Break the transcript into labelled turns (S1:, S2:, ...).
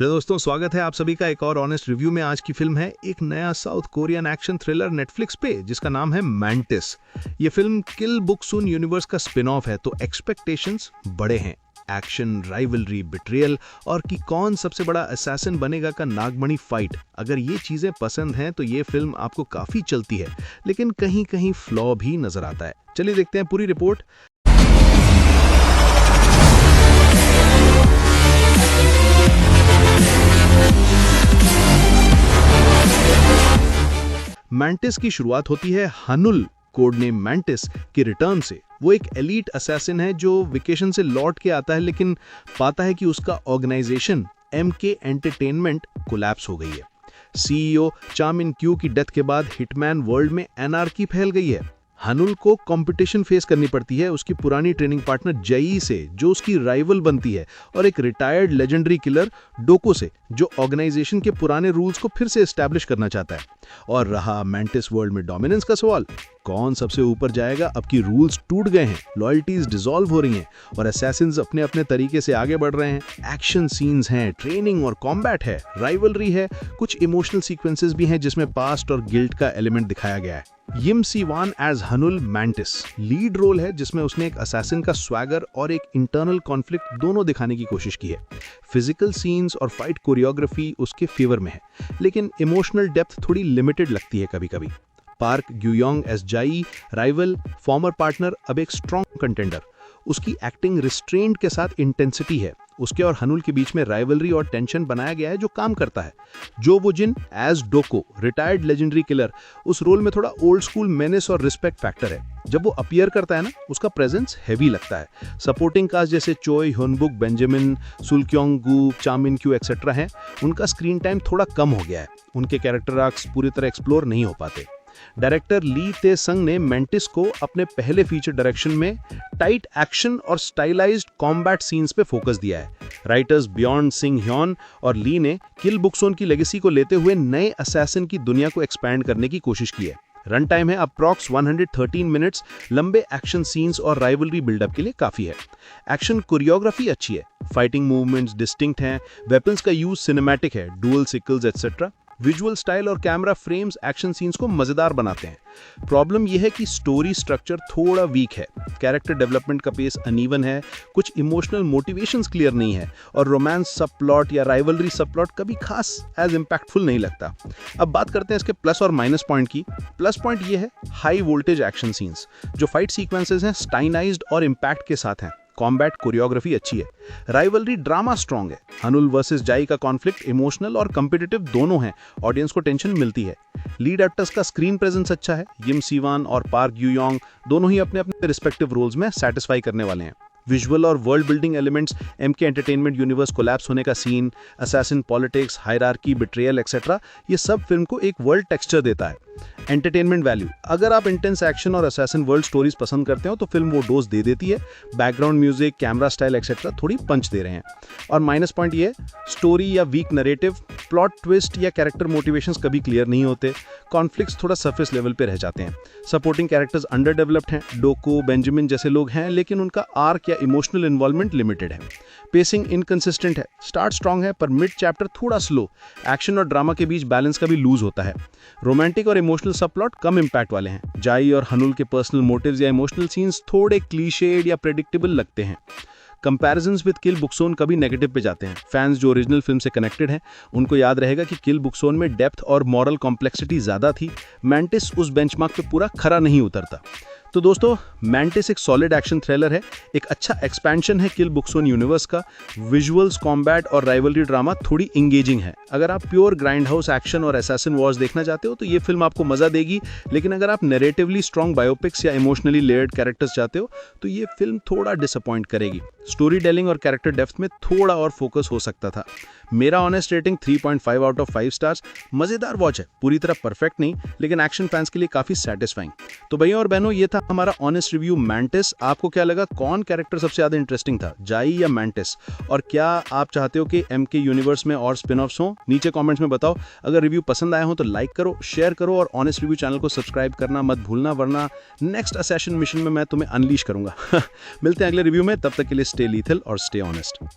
S1: तो दोस्तों, स्वागत है आप सभी का एक और ऑनेस्ट रिव्यू में। आज की फिल्म है एक नया south Korean action thriller Netflix पे जिसका नाम है मैंटिस। ये फिल्म किल बुक्सून यूनिवर्स का स्पिन ऑफ है, तो एक्सपेक्टेशंस बड़े हैं। एक्शन, राइवलरी, बिट्रियल और कि कौन सबसे बड़ा असैसिन बनेगा का नागमणि फाइट, अगर ये चीजें पसंद हैं तो ये फिल्म आपको काफी चलती है, लेकिन कहीं कहीं फ्लॉ भी नजर आता है। चलिए देखते हैं पूरी रिपोर्ट। मैंटिस की शुरुआत होती है हनुल, कोड नेम मैंटिस, के रिटर्न से। वो एक एलीट असैसिन है जो वेकेशन से लौट के आता है, लेकिन पाता है कि उसका ऑर्गेनाइजेशन एमके एंटरटेनमेंट कोलैप्स हो गई है। सीईओ चा मिन क्यू की डेथ के बाद हिटमैन वर्ल्ड में एनार्की फैल गई है। हनुल को कंपटीशन फेस करनी पड़ती है उसकी पुरानी ट्रेनिंग पार्टनर जई से, जो उसकी राइवल बनती है, और एक रिटायर्ड लेजेंडरी किलर डोको से, जो ऑर्गेनाइजेशन के पुराने रूल्स को फिर से एस्टैब्लिश करना चाहता है। और रहा मैंटिस वर्ल्ड में डोमिनेंस का सवाल, कौन सबसे ऊपर जाएगा? अब की रूल्स टूट गए हैं, लॉयल्टीज डिसॉल्व हो रही हैं और असैसिन्स अपने अपने तरीके से आगे बढ़ रहे हैं। एक्शन सीन्स हैं, ट्रेनिंग और कॉम्बैट है, राइवलरी है, कुछ इमोशनल सीक्वेंसेस भी हैं जिसमें पास्ट और गिल्ट का एलिमेंट दिखाया गया है। Yim सी-wan as हनुल mantis lead role है, जिसमें उसने एक असैसिन का स्वैगर और एक इंटरनल कॉन्फ्लिक्ट दोनों दिखाने की कोशिश की है। फिजिकल सीन्स और फाइट कोरियोग्राफी उसके फेवर में है, लेकिन इमोशनल डेप्थ थोड़ी लिमिटेड लगती है कभी कभी। पार्क ग्यूयोंग एज जाई, राइवल, फॉर्मर पार्टनर, अब एक स्ट्रॉन्ग कंटेंडर। उसकी एक्टिंग रिस्ट्रेंट के साथ इंटेंसिटी है। उसके और हनुल के बीच में राइवलरी और टेंशन बनाया गया है जो काम करता है। जो वो जिन एज डोको, रिटायर्ड लेजेंडरी किलर, उस रोल में थोड़ा ओल्ड स्कूल मेनेस और रिस्पेक्ट फैक्टर है। जब वो अपीयर करता है ना, उसका प्रेजेंस हैवी लगता है। सपोर्टिंग कास्ट जैसे चोय ह्योनबुक, बेंजामिन, सुलक्योंग गू, चा मिन क्यू एक्सेट्रा हैं, उनका स्क्रीन टाइम थोड़ा कम हो गया है। उनके कैरेक्टर आर्क्स पूरी तरह एक्सप्लोर नहीं हो पाते। डायरेक्टर ली ते संग ने मैंटिस को अपने पहले फीचर डायरेक्शन में टाइट एक्शन और स्टाइलाइज्ड कॉम्बैट सीन्स पे फोकस दिया है। राइटर्स बियॉन्ड सिंह ह्योन और ली ने किल बुक्सून की लेगेसी को लेते हुए नए असैसिन की दुनिया को एक्सपैंड करने की कोशिश की है। रन टाइम है अप्रॉक्स 113 मिनट्स। लंबे एक्शन सीन्स और राइवलरी बिल्डअप के लिए काफी है। एक्शन कोरियोग्राफी अच्छी है, फाइटिंग मूवमेंट्स डिस्टिंक्ट हैं, वेपन्स का यूज सिनेमैटिक है, dual sicles etcetera. Visual style और कैमरा फ्रेम्स एक्शन सीन्स को मजेदार बनाते हैं। प्रॉब्लम यह है कि स्टोरी स्ट्रक्चर थोड़ा वीक है, कैरेक्टर डेवलपमेंट का पेस अनइवन है, कुछ इमोशनल मोटिवेशंस क्लियर नहीं है, और रोमांस सब प्लॉट या राइवलरी सब प्लॉट कभी खास एज इम्पैक्टफुल नहीं लगता। अब बात करते हैं इसके प्लस और माइनस पॉइंट की। प्लस पॉइंट ये है हाई वोल्टेज एक्शन सीन्स। जो फाइट सीक्वेंसेस हैं स्टाइनाइज्ड और इम्पैक्ट के साथ हैं। कॉम्बैट कोरियोग्राफी अच्छी है। राइवलरी ड्रामा स्ट्रॉन्ग है। हनुल वर्सेस जाई का कॉन्फ्लिक्ट इमोशनल और कॉम्पिटिटिव दोनों हैं, ऑडियंस को टेंशन मिलती है। लीड एक्टर्स का स्क्रीन प्रेजेंस अच्छा है। यिम सी-wan और पार्क ग्यूयोंग दोनों ही अपने अपने रिस्पेक्टिव रोल्स में सेटिस्फाई करने वाले हैं। विजुअल और world building elements, MK entertainment universe collapse होने का scene, assassin politics, hierarchy, betrayal etcetera, ये सब फिल्म को एक वर्ल्ड टेक्सचर देता है। एंटरटेनमेंट वैल्यू, अगर आप इंटेंस एक्शन और असैसिन वर्ल्ड स्टोरीज पसंद करते हो तो फिल्म वो डोज दे देती है। Background music, camera style etcetera थोड़ी पंच दे रहे हैं। और माइनस पॉइंट ये, स्टोरी या वीक नरेटिव, प्लॉट ट्विस्ट या कैरेक्टर मोटिवेशंस कभी क्लियर नहीं होते, कॉन्फ्लिक्ट्स थोड़ा सरफेस लेवल पे रह जाते हैं। सपोर्टिंग कैरेक्टर्स अंडर डेवलप्ड हैं, डोको, बेंजामिन जैसे लोग हैं, लेकिन उनका आर्क या इमोशनल इन्वॉल्वमेंट लिमिटेड है। पेसिंग इनकंसिस्टेंट है, स्टार्ट स्ट्रॉन्ग है पर मिड चैप्टर थोड़ा स्लो। एक्शन और ड्रामा के बीच बैलेंस का भी लूज होता है। रोमांटिक और इमोशनल सब प्लॉट कम इम्पैक्ट वाले हैं। जाई और हनुल के पर्सनल मोटिव्स या इमोशनल सीन्स थोड़े क्लीशेड या प्रेडिक्टेबल लगते हैं। कंपैरिजंस विद किल बुक्सून कभी नेगेटिव पे जाते हैं। फैंस जो ओरिजिनल फिल्म से कनेक्टेड हैं उनको याद रहेगा कि किल बुक्सून में डेप्थ और मॉरल कॉम्प्लेक्सिटी ज्यादा थी। मैंटिस उस बेंचमार्क पे पूरा खरा नहीं उतरता। तो दोस्तों, मैंटिस एक सॉलिड एक्शन थ्रिलर है, एक अच्छा एक्सपेंशन है किल बुक्सून यूनिवर्स का। विजुअल्स, कॉम्बैट और राइवलरी ड्रामा थोड़ी इंगेजिंग है। अगर आप प्योर ग्राइंड हाउस एक्शन और असैसिन वॉर्स देखना चाहते हो तो ये फिल्म आपको मजा देगी, लेकिन अगर आप नैरेटिवली स्ट्रॉन्ग बायोपिक्स या इमोशनली लेयर्ड कैरेक्टर्स चाहते हो तो ये फिल्म थोड़ा डिसअपॉइंट करेगी। स्टोरी टेलिंग और कैरेक्टर डेप्थ में थोड़ा और फोकस हो सकता था। मेरा honest rating 3.5 out of 5 stars. मजेदार वॉच है, पूरी तरह परफेक्ट नहीं, लेकिन एक्शन फैंस के लिए काफी सेटिस्फाइंग। तो भैया और बहनों, ये था हमारा ऑनेस्ट रिव्यू मैंटिस। आपको क्या लगा, कौन कैरेक्टर सबसे ज्यादा इंटरेस्टिंग था, जाई या मैंटिस? और क्या आप चाहते हो कि एमके यूनिवर्स में और स्पिन ऑफ्स हों? नीचे कमेंट्स में बताओ। अगर रिव्यू पसंद आया हो तो लाइक करो, शेयर करो और ऑनेस्ट रिव्यू चैनल को सब्सक्राइब करना मत भूलना, वरना नेक्स्ट असैसिन मिशन में मैं तुम्हें अनलीश करूंगा। मिलते हैं अगले रिव्यू में, तब तक के लिए स्टे लीथल और स्टे ऑनेस्ट।